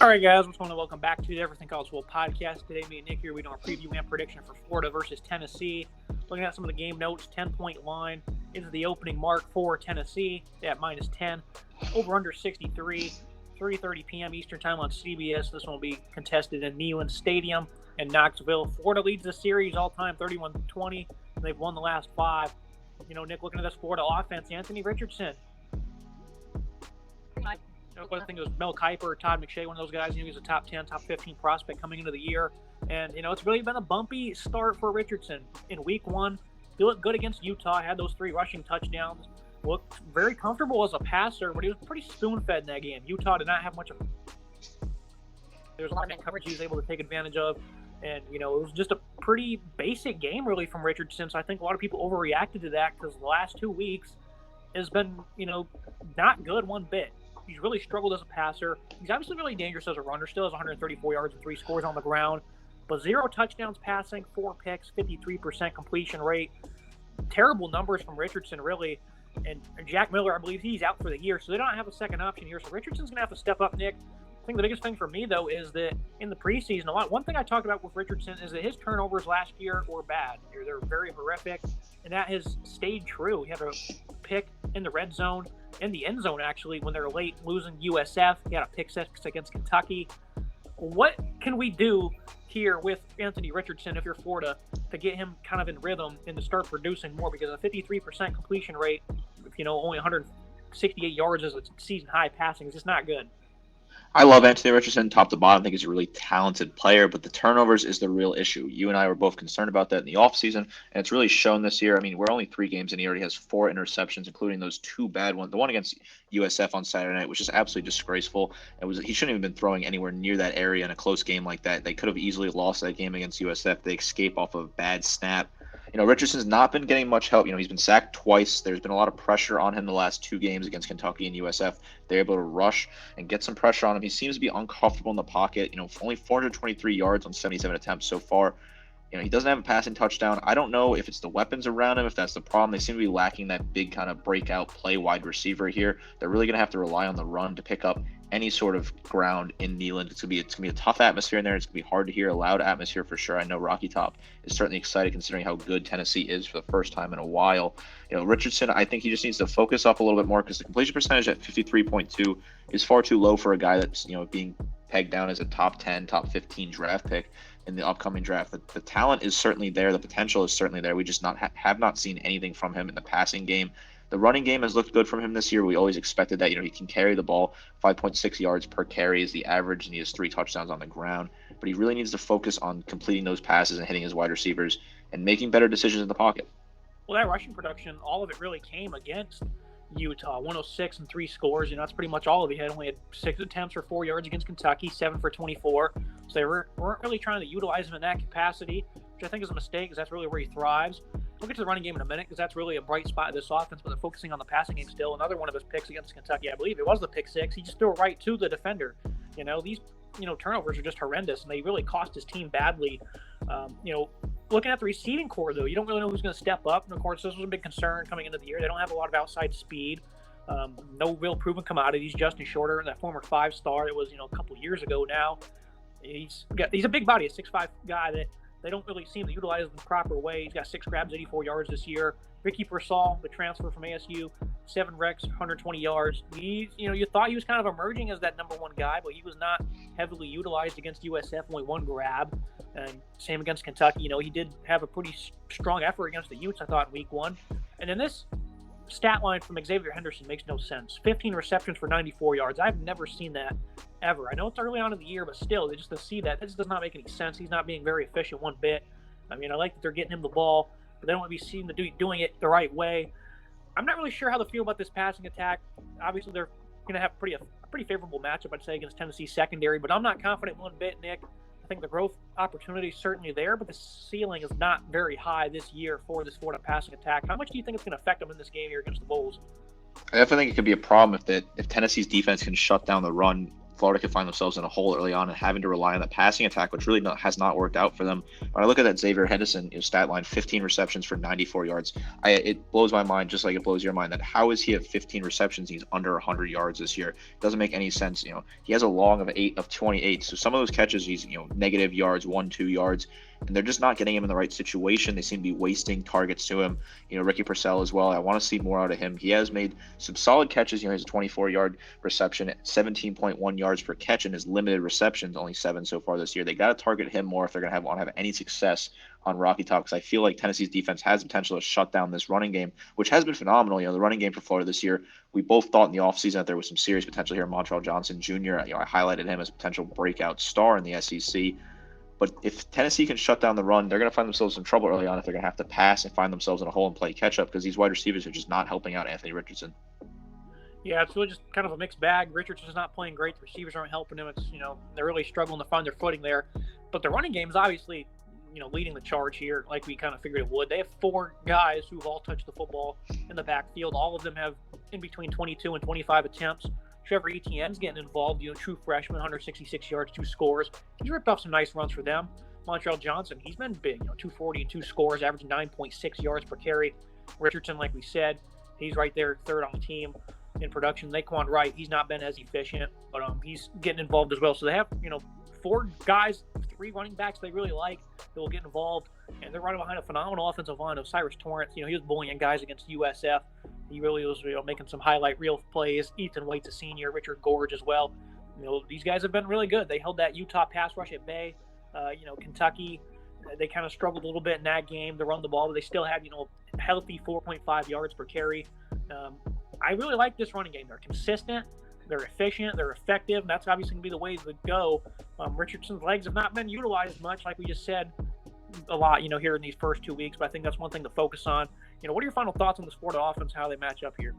All right, guys, what's going on? Welcome back to the Everything College Football podcast. Today, me and Nick here, we do our preview and prediction for Florida versus Tennessee. Looking at some of the game notes, 10-point line is the opening mark for Tennessee at -10. Over under 63, 3:30 p.m. Eastern Time on CBS. This one will be contested in Neyland Stadium in Knoxville. Florida leads the series all-time 31-20. They've won the last 5. You know, Nick, looking at this Florida offense, Anthony Richardson. I think it was Mel Kiper or Todd McShay, one of those guys. He was a top 10, top 15 prospect coming into the year. And, it's really been a bumpy start for Richardson. In week 1, he looked good against Utah, had those 3 rushing touchdowns, looked very comfortable as a passer, but he was pretty spoon-fed in that game. Utah did not have much of There was a lot of man coverage he was able to take advantage of. And, it was just a pretty basic game, really, from Richardson. So I think a lot of people overreacted to that because the last 2 weeks has been, not good one bit. He's really struggled as a passer. He's obviously really dangerous as a runner. Still has 134 yards and 3 scores on the ground. But 0 touchdowns passing, 4 picks, 53% completion rate. Terrible numbers from Richardson, really. And Jack Miller, I believe he's out for the year. So they don't have a second option here. So Richardson's going to have to step up, Nick. I think the biggest thing for me, though, is that in the preseason, one thing I talked about with Richardson is that his turnovers last year were bad. They're very horrific, and that has stayed true. He had a pick in the red zone, in the end zone, actually, when they're late losing USF. He had a pick 6 against Kentucky. What can we do here with Anthony Richardson, if you're Florida, to get him kind of in rhythm and to start producing more? Because a 53% completion rate, only 168 yards as a season-high passing is just not good. I love Anthony Richardson top to bottom. I think he's a really talented player, but the turnovers is the real issue. You and I were both concerned about that in the offseason, and it's really shown this year. I mean, we're only 3 games and he already has 4 interceptions, including those 2 bad ones. The one against USF on Saturday night was just absolutely disgraceful. He shouldn't have been throwing anywhere near that area in a close game like that. They could have easily lost that game against USF. They escape off of a bad snap. Richardson's not been getting much help. He's been sacked twice. There's been a lot of pressure on him the last 2 games against Kentucky and USF. They're able to rush and get some pressure on him. He seems to be uncomfortable in the pocket. Only 423 yards on 77 attempts so far. He doesn't have a passing touchdown. I don't know if it's the weapons around him, if that's the problem. They seem to be lacking that big kind of breakout play wide receiver here. They're really going to have to rely on the run to pick up any sort of ground in Neyland. It's gonna be a tough atmosphere in there. It's gonna be hard to hear, a loud atmosphere for sure. I know Rocky Top is certainly excited considering how good Tennessee is for the first time in a while. Richardson, I think he just needs to focus up a little bit more because the completion percentage at 53.2 is far too low for a guy that's being pegged down as a top 10, top 15 draft pick in the upcoming draft. The talent is certainly there. The potential is certainly there. We just have not seen anything from him in the passing game. The running game has looked good from him this year. We always expected that. He can carry the ball. 5.6 yards per carry is the average, and he has 3 touchdowns on the ground. But he really needs to focus on completing those passes and hitting his wide receivers and making better decisions in the pocket. Well, that rushing production, all of it really came against Utah. 106 and 3 scores. That's pretty much all of it. He only had 6 attempts for 4 yards against Kentucky, 7 for 24. So they weren't really trying to utilize him in that capacity, which I think is a mistake because that's really where he thrives. We'll get to the running game in a minute because that's really a bright spot of this offense, but they're focusing on the passing game still. Another one of his picks against Kentucky, I believe it was the pick 6. He just threw it right to the defender. These turnovers are just horrendous, and they really cost his team badly. Looking at the receiving core, though, you don't really know who's going to step up. And, of course, this was a big concern coming into the year. They don't have a lot of outside speed. No real proven commodities. Justin Shorter, that former 5-star, it was, a couple years ago now. He's a big body, a 6'5" guy that they don't really seem to utilize in the proper way. He's got 6 grabs, 84 yards this year. Ricky Pearsall, the transfer from ASU, 7 recs, 120 yards. You thought he was kind of emerging as that number 1 guy, but he was not heavily utilized against USF, only 1 grab. And same against Kentucky. He did have a pretty strong effort against the Utes, I thought, in week 1. And then this stat line from Xavier Henderson makes no sense. 15 receptions for 94 yards. I've never seen that ever. I know it's early on in the year, but still, just to see that, this does not make any sense. He's not being very efficient one bit. I like that they're getting him the ball, but they don't want to be seen to doing it the right way. I'm not really sure how to feel about this passing attack. Obviously, they're going to have a pretty favorable matchup, I'd say, against Tennessee secondary, but I'm not confident one bit, Nick. I think the growth opportunity is certainly there, but the ceiling is not very high this year for this Florida passing attack. How much do you think it's going to affect them in this game here against the Bulls? I definitely think it could be a problem if Tennessee's defense can shut down the run Florida could find themselves in a hole early on and having to rely on the passing attack, which really has not worked out for them. When I look at that Xavier Henderson stat line, 15 receptions for 94 yards, it blows my mind, just like it blows your mind, that how is he at 15 receptions? He's under 100 yards this year. It doesn't make any sense. He has a long of 28. So some of those catches, he's negative yards, 1-2 yards, and they're just not getting him in the right situation. They seem to be wasting targets to him. Ricky Purcell as well. I want to see more out of him. He has made some solid catches. He has a 24-yard reception, 17.1 yards per catch in his limited receptions, only 7 so far this year. They got to target him more if they're going to want to have any success on Rocky Top, because I feel like Tennessee's defense has the potential to shut down this running game, which has been phenomenal. The running game for Florida this year, we both thought in the offseason that there was some serious potential here. Montreal Johnson Jr., I highlighted him as a potential breakout star in the SEC. But if Tennessee can shut down the run, they're going to find themselves in trouble early on if they're going to have to pass and find themselves in a hole and play catch-up, because these wide receivers are just not helping out Anthony Richardson. Yeah, it's really just kind of a mixed bag. Richardson's not playing great. The receivers aren't helping him. It's, they're really struggling to find their footing there. But the running game is obviously, leading the charge here, like we kind of figured it would. They have 4 guys who've all touched the football in the backfield. All of them have in between 22 and 25 attempts. Trevor Etienne's getting involved, true freshman, 166 yards, 2 scores. He's ripped off some nice runs for them. Montreal Johnson, he's been big, 240 and 2 scores, averaging 9.6 yards per carry. Richardson, like we said, he's right there, third on the team in production. Naquan Wright, he's not been as efficient, but he's getting involved as well. So they have, 4 guys, 3 running backs they really like that will get involved, and they're running behind a phenomenal offensive line of Cyrus Torrance. He was bullying guys against USF. He really was, making some highlight reel plays. Ethan Waite's a senior, Richard Gorge as well. These guys have been really good. They held that Utah pass rush at bay. Kentucky, they kind of struggled a little bit in that game to run the ball, but they still had, healthy 4.5 yards per carry. I really like this running game. They're consistent, they're efficient, they're effective, and that's obviously going to be the way to go. Richardson's legs have not been utilized much, like we just said, a lot, here in these first 2 weeks, but I think that's one thing to focus on. What are your final thoughts on this Florida offense, how they match up here?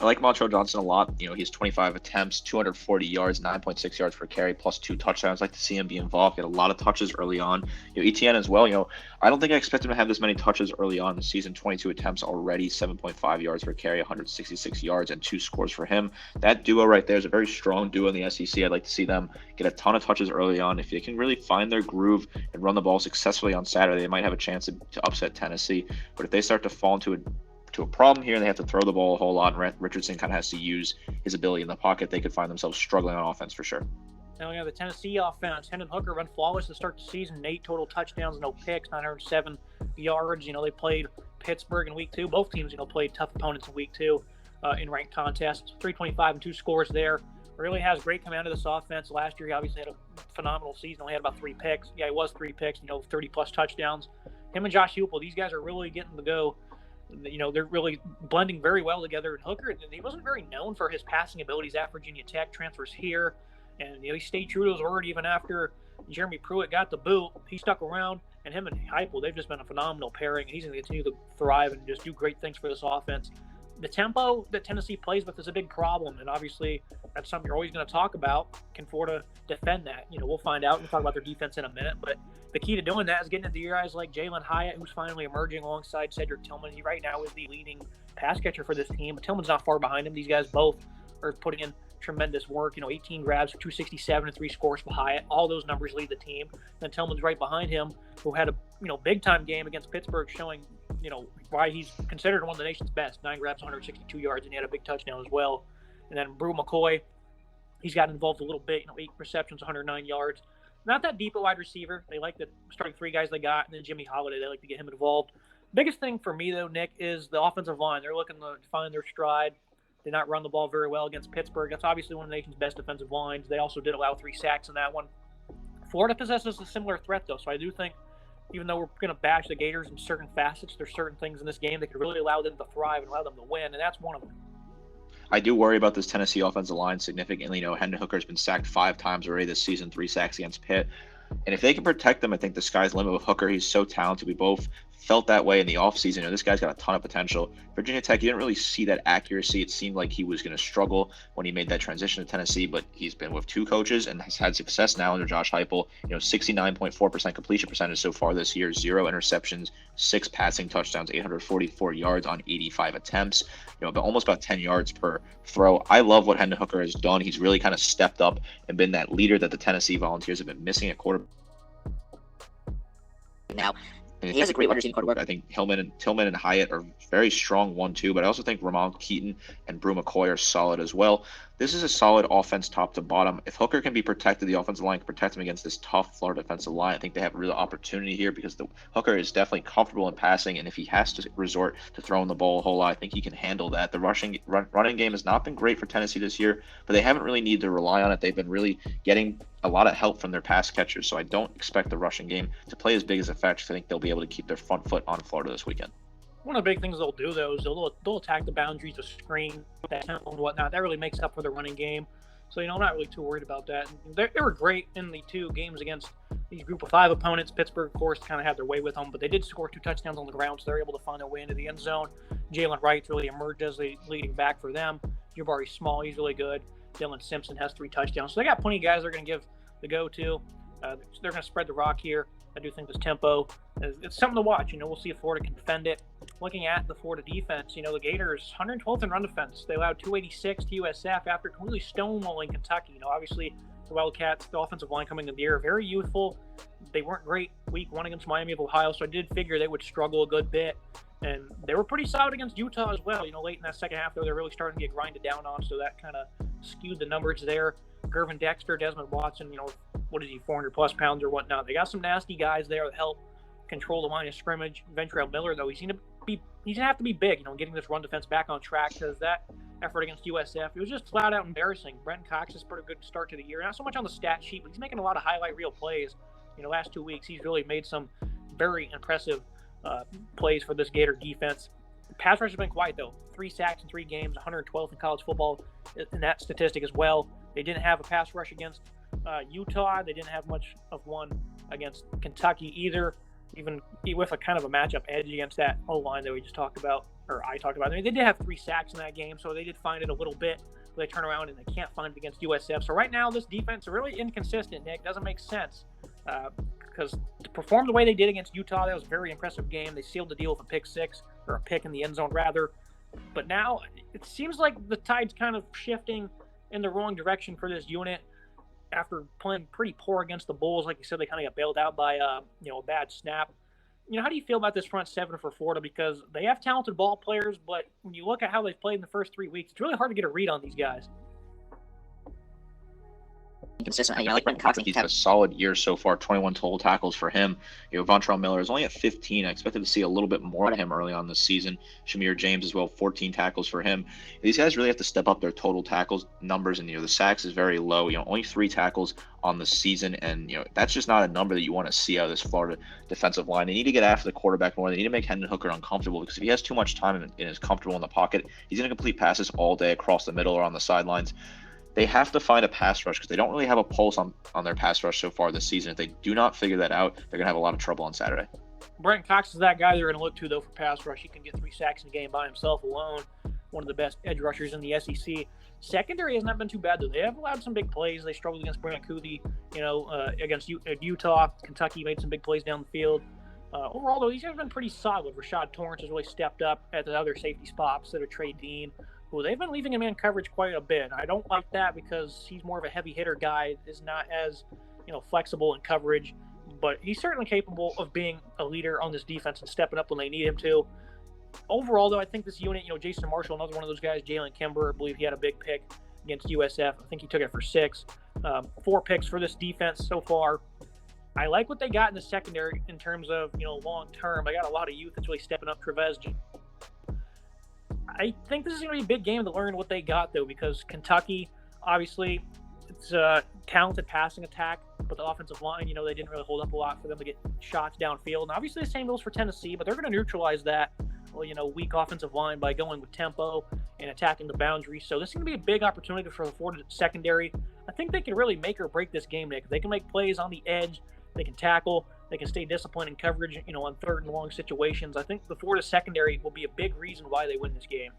I like Montreal Johnson a lot. He has 25 attempts, 240 yards, 9.6 yards per carry, plus 2 touchdowns. I like to see him be involved, get a lot of touches early on. Etienne as well. I don't think I expect him to have this many touches early on in the season. 22 attempts already, 7.5 yards per carry, 166 yards, and 2 scores for him. That duo right there is a very strong duo in the SEC. I'd like to see them get a ton of touches early on. If they can really find their groove and run the ball successfully on Saturday, they might have a chance to upset Tennessee. But if they start to fall into a problem here and they have to throw the ball a whole lot, and Richardson kind of has to use his ability in the pocket, they could find themselves struggling on offense for sure. Now we have the Tennessee offense. Hendon Hooker run flawless to start the season, 8 total touchdowns, no picks, 907 yards. They played Pittsburgh in week 2. Both teams, played tough opponents in week 2 in ranked contests. 325 and 2 scores there. Really has great command of this offense. Last year, he obviously had a phenomenal season. Only had about 3 picks. Yeah, he was 3 picks, 30 plus touchdowns. Him and Josh Heupel, these guys are really getting the go. They're really blending very well together. And Hooker, he wasn't very known for his passing abilities at Virginia Tech, transfers here, and he stayed true to his word even after Jeremy Pruitt got the boot. He stuck around, and him and Heupel, they've just been a phenomenal pairing. He's going to continue to thrive and just do great things for this offense. The tempo that Tennessee plays with is a big problem, and obviously that's something you're always going to talk about. Can Florida defend that? We'll find out. We'll talk about their defense in a minute, but the key to doing that is getting into your guys like Jalen Hyatt, who's finally emerging alongside Cedric Tillman. He right now is the leading pass catcher for this team, but Tillman's not far behind him. These guys both are putting in tremendous work. 18 grabs for 267 and 3 scores for Hyatt. All those numbers lead the team. And Tillman's right behind him, who had a big time game against Pittsburgh, showing why he's considered one of the nation's best. 9 grabs, 162 yards, and he had a big touchdown as well. And then Brew McCoy, he's gotten involved a little bit. 8 receptions, 109 yards. Not that deep a wide receiver. They like the starting 3 guys they got, and then Jimmy Holiday, they like to get him involved. Biggest thing for me, though, Nick, is the offensive line. They're looking to find their stride. Did not run the ball very well against Pittsburgh. That's obviously one of the nation's best defensive lines. They also did allow 3 sacks in that one. Florida possesses a similar threat, though, so I do think, even though we're going to bash the Gators in certain facets, there's certain things in this game that could really allow them to thrive and allow them to win, and that's one of them. I do worry about this Tennessee offensive line significantly. Hendon Hooker's been sacked 5 times already this season, 3 sacks against Pitt. And if they can protect them, I think the sky's the limit with Hooker. He's so talented. We both felt that way in the offseason. This guy's got a ton of potential. Virginia Tech, you didn't really see that accuracy. It seemed like he was going to struggle when he made that transition to Tennessee, but he's been with 2 coaches and has had success now under Josh Heupel. 69.4% completion percentage so far this year, 0 interceptions, 6 passing touchdowns, 844 yards on 85 attempts, but almost about 10 yards per throw. I love what Hendon Hooker has done. He's really kind of stepped up and been that leader that the Tennessee Volunteers have been missing at quarterback. Now, and he has a great wide receiving quarterback. I think Tillman and Hyatt are very strong 1-2, but I also think Ramon Keaton and Brew McCoy are solid as well. This is a solid offense top to bottom. If Hooker can be protected, the offensive line can protect him against this tough Florida defensive line. I think they have a real opportunity here because the Hooker is definitely comfortable in passing, and if he has to resort to throwing the ball a whole lot, I think he can handle that. The running game has not been great for Tennessee this year, but they haven't really needed to rely on it. They've been really getting a lot of help from their pass catchers, so I don't expect the rushing game to play as big as effect. I think they'll be able to keep their front foot on Florida this weekend. One of the big things they'll do, though, is they'll attack the boundaries of screen, that tempo and whatnot. That really makes up for the running game. So, I'm not really too worried about that. They were great in the 2 games against these group of 5 opponents. Pittsburgh, of course, kind of had their way with them, but they did score 2 touchdowns on the ground, so they're able to find their way into the end zone. Jalen Wright's really emerged as the leading back for them. Jabari Small, he's really good. Dylan Simpson has 3 touchdowns. So they got plenty of guys they're going to give the go-to. They're going to spread the rock here. I do think this tempo it's something to watch. We'll see if Florida can defend it. Looking at the Florida defense, the Gators 112th in run defense. They allowed 286 to USF after completely stonewalling Kentucky. Obviously the Wildcats, the offensive line coming in the year, very youthful. They weren't great week 1 against Miami of Ohio, so I did figure they would struggle a good bit. And they were pretty solid against Utah as well. Late in that second half, though, they're really starting to get grinded down on, so that kind of skewed the numbers there. Gervin Dexter, Desmond Watson, what is he, 400-plus pounds or whatnot. They got some nasty guys there that help control the line of scrimmage. Ventrell Miller, though, he's going to have to be big, getting this run defense back on track, because that effort against USF, it was just flat out embarrassing. Brenton Cox has put a good start to the year. Not so much on the stat sheet, but he's making a lot of highlight reel plays. Last 2 weeks, he's really made some very impressive plays for this Gator defense. The pass rush has been quiet, though. 3 sacks in 3 games, 112th in college football in that statistic as well. They didn't have a pass rush against Utah. They didn't have much of one against Kentucky either, even with a kind of a matchup edge against that O-line that we just talked about, or I talked about. They did have 3 sacks in that game, so they did find it a little bit. But they turn around and they can't find it against USF. So right now, this defense is really inconsistent, Nick. Doesn't make sense. Because to perform the way they did against Utah, that was a very impressive game. They sealed the deal with a pick in the end zone, rather. But now it seems like the tide's kind of shifting in the wrong direction for this unit after playing pretty poor against the Bulls. Like you said, they kind of got bailed out by a bad snap. How do you feel about this front 7 for Florida? Because they have talented ball players, but when you look at how they've played in the first 3 weeks, it's really hard to get a read on these guys. Consistent. I like Brenton Cox. He's had a solid year so far. 21 total tackles for him. Ventrell Miller is only at 15. I expected to see a little bit more of him early on this season. Shamir James as well, 14 tackles for him. These guys really have to step up their total tackles numbers, and the sacks is very low. Only 3 tackles on the season, and that's just not a number that you want to see out of this Florida defensive line. They need to get after the quarterback more. They need to make Hendon Hooker uncomfortable, because if he has too much time and is comfortable in the pocket, he's going to complete passes all day across the middle or on the sidelines. They have to find a pass rush, because they don't really have a pulse on their pass rush so far this season. If they do not figure that out, they're going to have a lot of trouble on Saturday. Brenton Cox is that guy they're going to look to, though, for pass rush. He can get 3 sacks in a game by himself alone. One of the best edge rushers in the SEC. Secondary has not been too bad, though. They have allowed some big plays. They struggled against Brant Kuthi, against Utah. Kentucky made some big plays down the field. Overall, though, these guys have been pretty solid. Rashad Torrance has really stepped up at the other safety spots that are Trey Dean. They've been leaving him in coverage quite a bit. I don't like that, because he's more of a heavy hitter guy, is not as flexible in coverage, but he's certainly capable of being a leader on this defense and stepping up when they need him to. Overall, though, I think this unit, Jason Marshall, another one of those guys, Jalen Kimber, I believe he had a big pick against USF. I think he took it for 6. 4 picks for this defense so far. I like what they got in the secondary in terms of long term. I got a lot of youth that's really stepping up. Trevez. I think this is going to be a big game to learn what they got, though, because Kentucky, obviously, it's a talented passing attack, but the offensive line, they didn't really hold up a lot for them to get shots downfield. And obviously the same goes for Tennessee, but they're going to neutralize that, weak offensive line by going with tempo and attacking the boundaries. So this is going to be a big opportunity for the Florida secondary. I think they can really make or break this game, Nick. They can make plays on the edge. They can tackle. They can stay disciplined in coverage, on third and long situations. I think the Florida secondary will be a big reason why they win this game.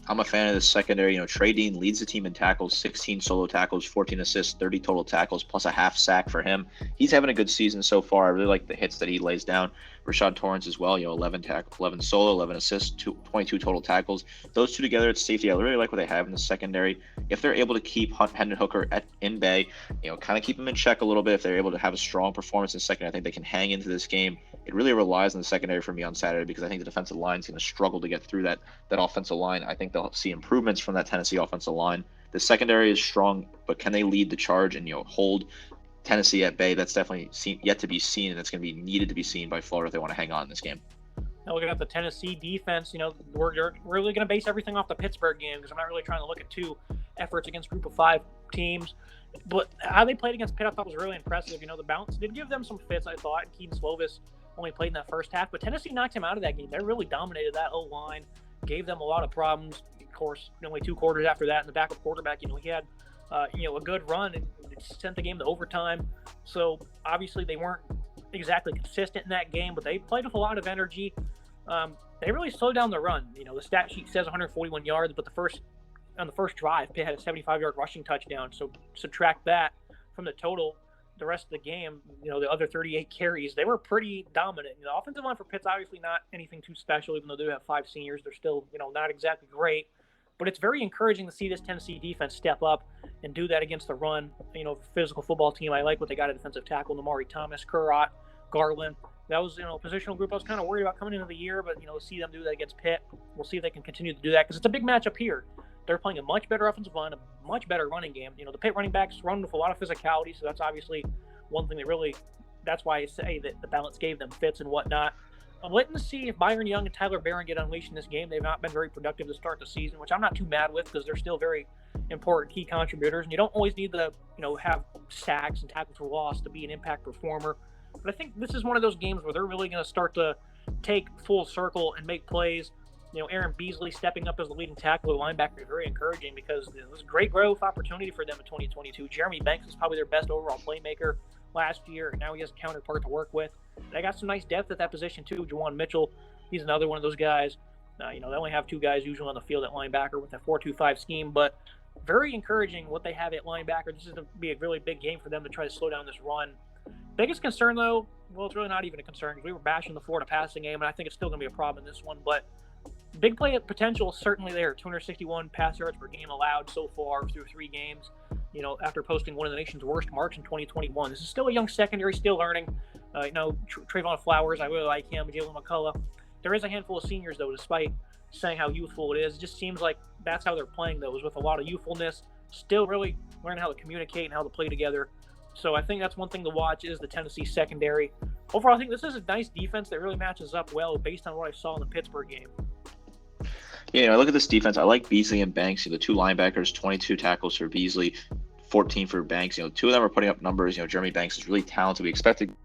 I'm a fan of the secondary. Trey Dean leads the team in tackles, 16 solo tackles, 14 assists, 30 total tackles, plus a half sack for him. He's having a good season so far. I really like the hits that he lays down. Rashad Torrance as well, 11 solo, 11 assists, 22 total tackles. Those two together at safety, I really like what they have in the secondary. If they're able to keep Hendon Hooker in bay, kind of keep him in check a little bit, if they're able to have a strong performance in second, I think they can hang into this game. It really relies on the secondary for me on Saturday because I think the defensive line is going to struggle to get through that offensive line. I think they'll see improvements from that Tennessee offensive line. The secondary is strong, but can they lead the charge and hold Tennessee at bay? That's definitely yet to be seen, and that's going to be needed to be seen by Florida if they want to hang on in this game. Now looking at the Tennessee defense, we're really going to base everything off the Pittsburgh game because I'm not really trying to look at two efforts against group of 5 teams. But how they played against Pitt, I thought was really impressive. The bounce did give them some fits, I thought. Keaton Slovis only played in that first half, but Tennessee knocked him out of that game. They really dominated that O-line, gave them a lot of problems. Of course, only 2 quarters after that, and the backup quarterback, he had, a good run and sent the game to overtime. So obviously they weren't exactly consistent in that game, but they played with a lot of energy. They really slowed down the run. The stat sheet says 141 yards, but on the first drive, Pitt had a 75-yard rushing touchdown. So subtract that from the total. The rest of the game, the other 38 carries, they were pretty dominant. The offensive line for Pitt's obviously not anything too special, even though they do have 5 seniors. They're still, not exactly great. But it's very encouraging to see this Tennessee defense step up and do that against the run. Physical football team, I like what they got at defensive tackle, Namari Thomas, Currat, Garland. That was, a positional group I was kind of worried about coming into the year, but, see them do that against Pitt. We'll see if they can continue to do that because it's a big matchup here. They're playing a much better offensive line, a much better running game. The Pitt running backs run with a lot of physicality, so that's obviously one thing that's why I say that the balance gave them fits and whatnot. I'm waiting to see if Byron Young and Tyler Barron get unleashed in this game. They've not been very productive to start the season, which I'm not too mad with because they're still very important key contributors. And you don't always need to, have sacks and tackles for loss to be an impact performer. But I think this is one of those games where they're really going to start to take full circle and make plays. Aaron Beasley stepping up as the leading tackle or linebacker is very encouraging because it was a great growth opportunity for them in 2022. Jeremy Banks is probably their best overall playmaker last year, and now he has a counterpart to work with. They got some nice depth at that position too. Juwan Mitchell, he's another one of those guys. They only have 2 guys usually on the field at linebacker with that 4-2-5 scheme, but very encouraging what they have at linebacker. This is going to be a really big game for them to try to slow down this run. Biggest concern, though, well, it's really not even a concern because we were bashing the Florida passing game, and I think it's still going to be a problem in this one, but big play potential is certainly there. 261 pass yards per game allowed so far through 3 games, after posting one of the nation's worst marks in 2021. This is still a young secondary, still learning. Trayvon Flowers, I really like him. Jalen McCullough. There is a handful of seniors, though, despite saying how youthful it is. It just seems like that's how they're playing, though, is with a lot of youthfulness, still really learning how to communicate and how to play together. So I think that's one thing to watch is the Tennessee secondary. Overall, I think this is a nice defense that really matches up well based on what I saw in the Pittsburgh game. I look at this defense. I like Beasley and Banks. The 2 linebackers, 22 tackles for Beasley, 14 for Banks. 2 of them are putting up numbers. Jeremy Banks is really talented. We expected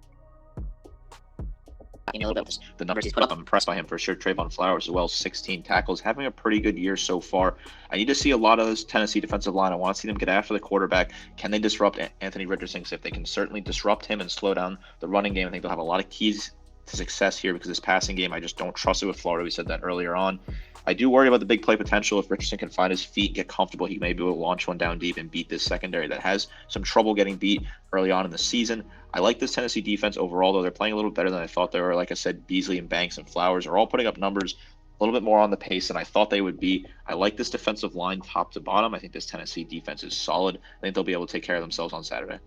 the numbers he's put up. I'm impressed by him for sure. Trayvon Flowers as well, 16 tackles, having a pretty good year so far. I need to see a lot of this Tennessee defensive line. I want to see them get after the quarterback. Can they disrupt Anthony Richardson? If they can certainly disrupt him and slow down the running game, I think they'll have a lot of keys to success here because this passing game, I just don't trust it with Florida. We said that earlier on. I do worry about the big play potential. If Richardson can find his feet, get comfortable, he may be able to launch one down deep and beat this secondary that has some trouble getting beat early on in the season. I like this Tennessee defense overall, though. They're playing a little better than I thought they were. Like I said, Beasley and Banks and Flowers are all putting up numbers a little bit more on the pace than I thought they would be. I like this defensive line top to bottom. I think this Tennessee defense is solid. I think they'll be able to take care of themselves on Saturday.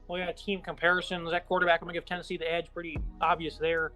Well, yeah, team comparisons. That quarterback, I'm going to give Tennessee the edge. Pretty obvious there.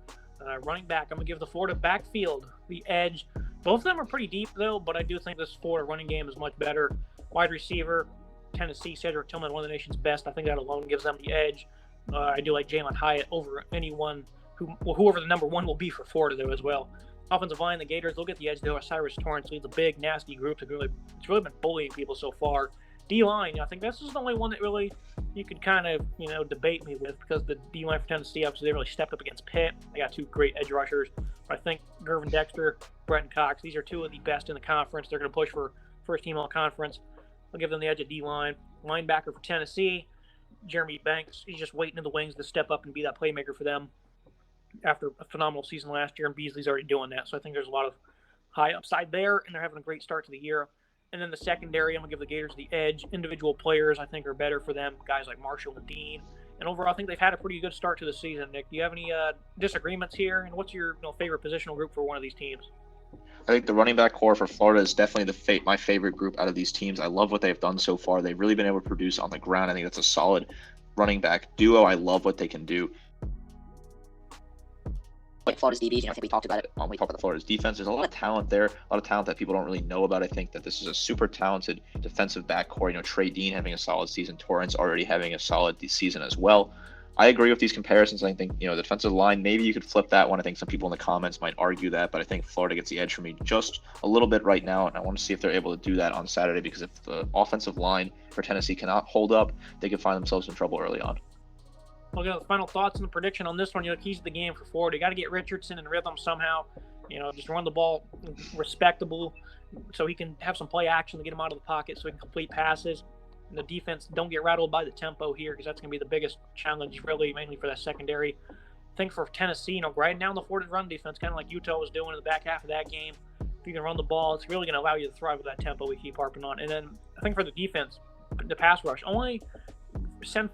Running back, I'm going to give the Florida backfield the edge. Both of them are pretty deep, though, but I do think this Florida running game is much better. Wide receiver, Tennessee, Cedric Tillman, one of the nation's best. I think that alone gives them the edge. I do like Jalen Hyatt over anyone, whoever the number 1 will be for Florida, though, as well. Offensive line, the Gators, they'll get the edge, though. Cyrus Torrance leads a big, nasty group. It's really been bullying people so far. D-line, I think this is the only one that really you could kind of, debate me with because the D-line for Tennessee, obviously, they really stepped up against Pitt. They got 2 great edge rushers. But I think Gervin Dexter, Bretton Cox, these are 2 of the best in the conference. They're going to push for first team all conference. I'll give them the edge at D-line. Linebacker for Tennessee, Jeremy Banks, he's just waiting in the wings to step up and be that playmaker for them after a phenomenal season last year, and Beasley's already doing that. So I think there's a lot of high upside there, and they're having a great start to the year. And then the secondary, I'm going to give the Gators the edge. Individual players, I think, are better for them, guys like Marshall and Dean. And overall, I think they've had a pretty good start to the season. Nick, do you have any disagreements here? And what's your favorite positional group for one of these teams? I think the running back core for Florida is definitely my favorite group out of these teams. I love what they've done so far. They've really been able to produce on the ground. I think that's a solid running back duo. I love what they can do. Like Florida's DBs, I think we talked about it when we talked about the Florida's defense. There's a lot of talent there, a lot of talent that people don't really know about. I think that this is a super talented defensive back core. Trey Dean having a solid season, Torrance already having a solid season as well. I agree with these comparisons. I think, the defensive line, maybe you could flip that one. I think some people in the comments might argue that, but I think Florida gets the edge for me just a little bit right now, and I want to see if they're able to do that on Saturday, because if the offensive line for Tennessee cannot hold up, they could find themselves in trouble early on. We'll get the final thoughts and the prediction on this one. Keys to the game for Florida. You got to get Richardson in rhythm somehow. Just run the ball respectable so he can have some play action to get him out of the pocket so he can complete passes. And the defense, don't get rattled by the tempo here, because that's going to be the biggest challenge, really, mainly for that secondary. I think for Tennessee, grinding down the Florida run defense, kind of like Utah was doing in the back half of that game. If you can run the ball, it's really going to allow you to thrive with that tempo we keep harping on. And then I think for the defense, the pass rush, only send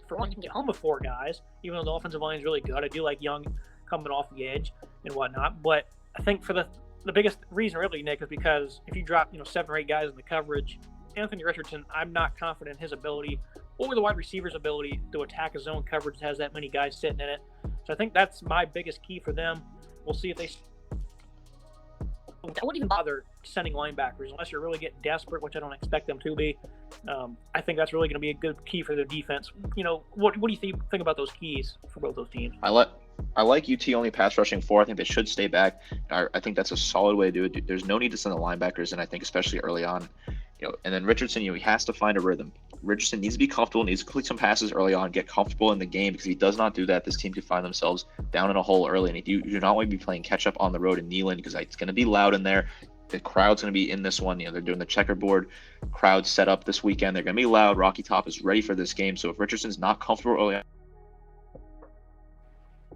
for one to get home with 4 guys, even though the offensive line is really good. I do like Young coming off the edge and whatnot, but I think for the biggest reason, really, Nick, is because if you drop 7 or 8 guys in the coverage, Anthony Richardson, I'm not confident in his ability or the wide receiver's ability to attack a zone coverage that has that many guys sitting in it. So I think that's my biggest key for them. We'll see if they. I wouldn't even bother sending linebackers unless you're really getting desperate, which I don't expect them to be. I think that's really going to be a good key for their defense. What do you think about those keys for both those teams? I like UT only pass rushing 4. I think they should stay back. I think that's a solid way to do it. There's no need to send the linebackers, and I think especially early on, and then Richardson, he has to find a rhythm. Richardson needs to be comfortable, needs to complete some passes early on, get comfortable in the game, because if he does not do that, this team could find themselves down in a hole early, and you do not want to be playing catch up on the road in Neyland, because it's going to be loud in there. The crowd's going to be in this one. They're doing the checkerboard crowd set up this weekend. They're going to be loud. Rocky Top is ready for this game. So if Richardson's not comfortable early on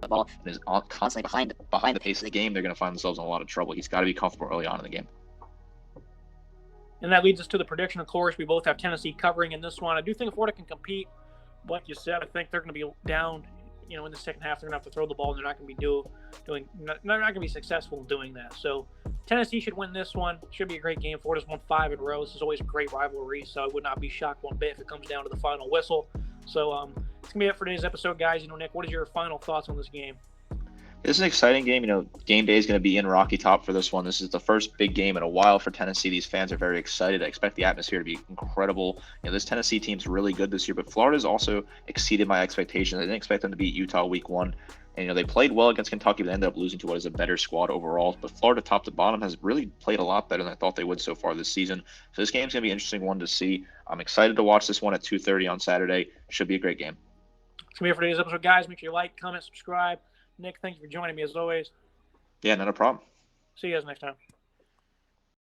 the ball and is constantly behind the pace of the game, they're going to find themselves in a lot of trouble. He's got to be comfortable early on in the game. And that leads us to the prediction. Of course, we both have Tennessee covering in this one. I do think Florida can compete. Like you said, I think they're going to be down. In the second half, they're going to have to throw the ball, and they're not going to be they're not going to be successful in doing that. So Tennessee should win this one. Should be a great game. Florida's won 5 in a row. This is always a great rivalry, so I would not be shocked one bit if it comes down to the final whistle. So it's going to be it for today's episode, guys. Nick, what is your final thoughts on this game? This is an exciting game. Game day is going to be in Rocky Top for this one. This is the first big game in a while for Tennessee. These fans are very excited. I expect the atmosphere to be incredible. This Tennessee team's really good this year, but Florida's also exceeded my expectations. I didn't expect them to beat Utah week 1. And, they played well against Kentucky, but ended up losing to what is a better squad overall. But Florida, top to bottom, has really played a lot better than I thought they would so far this season. So this game's going to be an interesting one to see. I'm excited to watch this one at 2:30 on Saturday. Should be a great game. It's going to be it for today's episode, guys. Make sure you like, comment, subscribe. Nick, thank you for joining me as always. Yeah, not a problem. See you guys next time.